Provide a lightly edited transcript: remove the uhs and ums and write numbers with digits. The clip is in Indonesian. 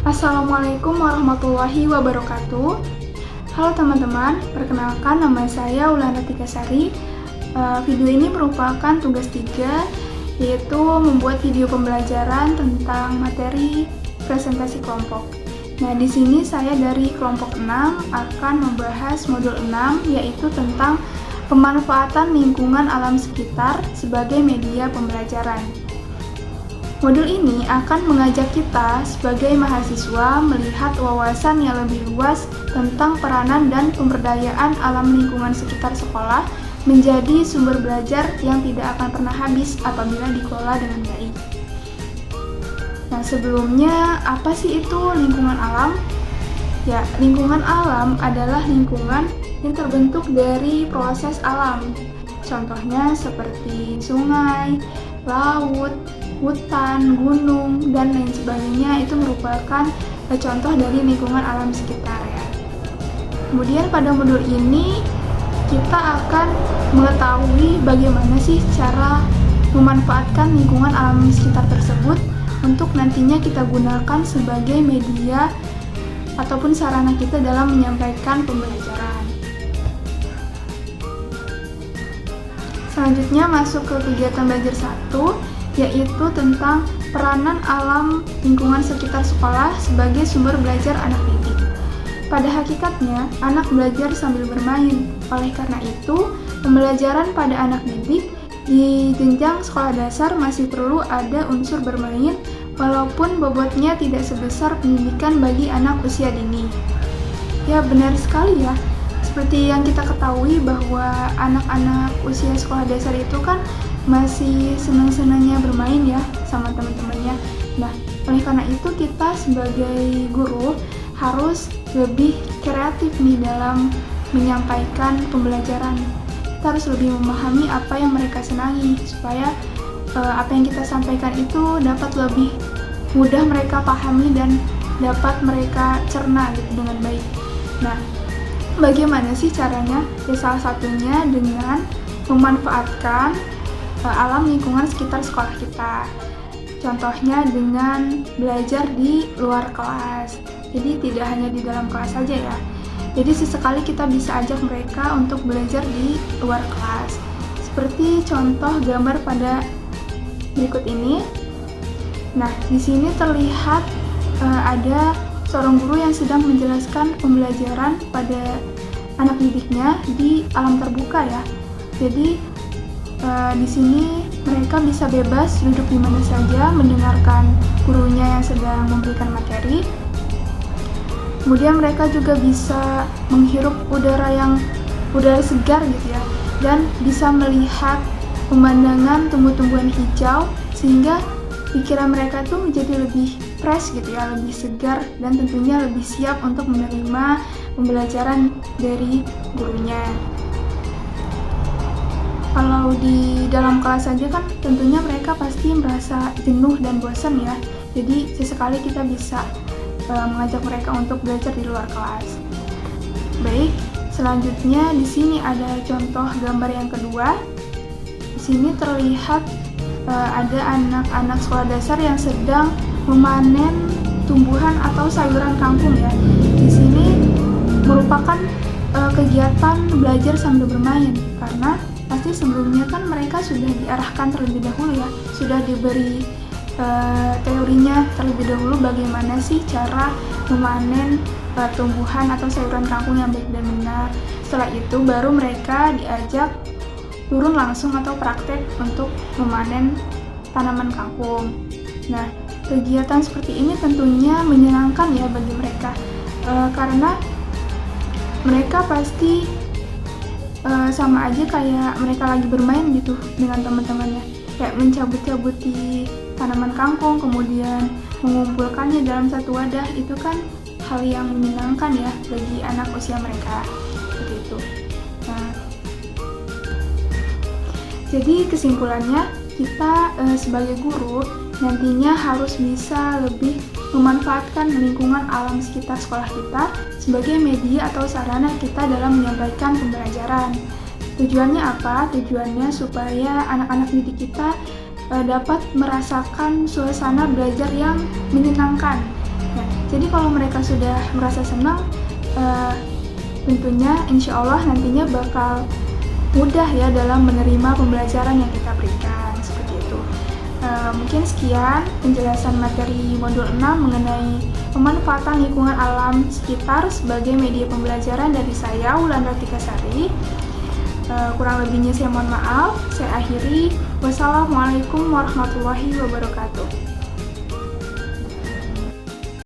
Assalamualaikum warahmatullahi wabarakatuh. Halo teman-teman, perkenalkan nama saya Ulana Tikasari. Video ini merupakan tugas 3, yaitu membuat video pembelajaran tentang materi presentasi kelompok. Nah, di sini saya dari kelompok 6 akan membahas modul 6, yaitu tentang pemanfaatan lingkungan alam sekitar sebagai media pembelajaran. Modul ini akan mengajak kita sebagai mahasiswa melihat wawasan yang lebih luas tentang peranan dan pemberdayaan alam lingkungan sekitar sekolah menjadi sumber belajar yang tidak akan pernah habis apabila dikelola dengan baik. Nah, sebelumnya apa sih itu lingkungan alam? Ya, lingkungan alam adalah lingkungan yang terbentuk dari proses alam. Contohnya seperti sungai, laut, hutan, gunung, dan lain sebagainya itu merupakan contoh dari lingkungan alam sekitar ya. Kemudian pada modul ini kita akan mengetahui bagaimana sih cara memanfaatkan lingkungan alam sekitar tersebut untuk nantinya kita gunakan sebagai media ataupun sarana kita dalam menyampaikan pembelajaran. Selanjutnya masuk ke kegiatan belajar 1, yaitu tentang peranan alam lingkungan sekitar sekolah sebagai sumber belajar anak didik. Pada hakikatnya, anak belajar sambil bermain. Oleh karena itu, pembelajaran pada anak didik di jenjang sekolah dasar masih perlu ada unsur bermain, walaupun bobotnya tidak sebesar pendidikan bagi anak usia dini. Ya, benar sekali ya. Seperti yang kita ketahui bahwa anak-anak usia sekolah dasar itu kan masih senang-senangnya bermain ya sama teman-temannya. Nah, oleh karena itu kita sebagai guru harus lebih kreatif nih dalam menyampaikan pembelajaran. Kita harus lebih memahami apa yang mereka senangi supaya apa yang kita sampaikan itu dapat lebih mudah mereka pahami dan dapat mereka cerna gitu dengan baik. Nah, bagaimana sih caranya? Ya, salah satunya dengan memanfaatkan alam lingkungan sekitar sekolah kita. Contohnya dengan belajar di luar kelas. Jadi tidak hanya di dalam kelas saja ya. Jadi sesekali kita bisa ajak mereka untuk belajar di luar kelas. Seperti contoh gambar pada berikut ini. Nah, di sini terlihat ada seorang guru yang sedang menjelaskan pembelajaran pada anak didiknya di alam terbuka ya. Jadi di sini mereka bisa bebas duduk di mana saja mendengarkan gurunya yang sedang memberikan materi. Kemudian mereka juga bisa menghirup udara segar gitu ya, dan bisa melihat pemandangan tumbuh-tumbuhan hijau sehingga pikiran mereka tuh menjadi lebih fresh gitu ya, lebih segar dan tentunya lebih siap untuk menerima pembelajaran dari gurunya. Kalau di dalam kelas saja kan tentunya mereka pasti merasa jenuh dan bosan ya. Jadi sesekali kita bisa mengajak mereka untuk belajar di luar kelas. Baik, selanjutnya di sini ada contoh gambar yang kedua. Di sini terlihat ada anak-anak sekolah dasar yang sedang memanen tumbuhan atau sayuran kangkung ya. Di sini merupakan kegiatan belajar sambil bermain karena pasti sebelumnya kan mereka sudah diarahkan terlebih dahulu ya, sudah diberi teorinya terlebih dahulu bagaimana sih cara memanen tumbuhan atau sayuran kangkung yang baik dan benar. Setelah itu baru mereka diajak turun langsung atau praktek untuk memanen tanaman kangkung. Nah, kegiatan seperti ini tentunya menyenangkan ya bagi mereka karena mereka pasti sama aja kayak mereka lagi bermain gitu dengan teman-temannya, kayak mencabut-cabuti tanaman kangkung kemudian mengumpulkannya dalam satu wadah. Itu kan hal yang menyenangkan ya bagi anak usia mereka seperti itu. Nah, jadi kesimpulannya kita sebagai guru nantinya harus bisa lebih memanfaatkan lingkungan alam sekitar sekolah kita sebagai media atau sarana kita dalam menyampaikan pembelajaran. Tujuannya apa? Tujuannya supaya anak-anak didik kita dapat merasakan suasana belajar yang menyenangkan. Nah, jadi mereka sudah merasa senang, tentunya insya Allah nantinya bakal mudah ya dalam menerima pembelajaran yang kita berikan, seperti itu. Mungkin sekian penjelasan materi modul 6 mengenai pemanfaatan lingkungan alam sekitar sebagai media pembelajaran dari saya, Wulandar Tikasari. Kurang lebihnya saya mohon maaf. Saya akhiri. Wassalamualaikum warahmatullahi wabarakatuh.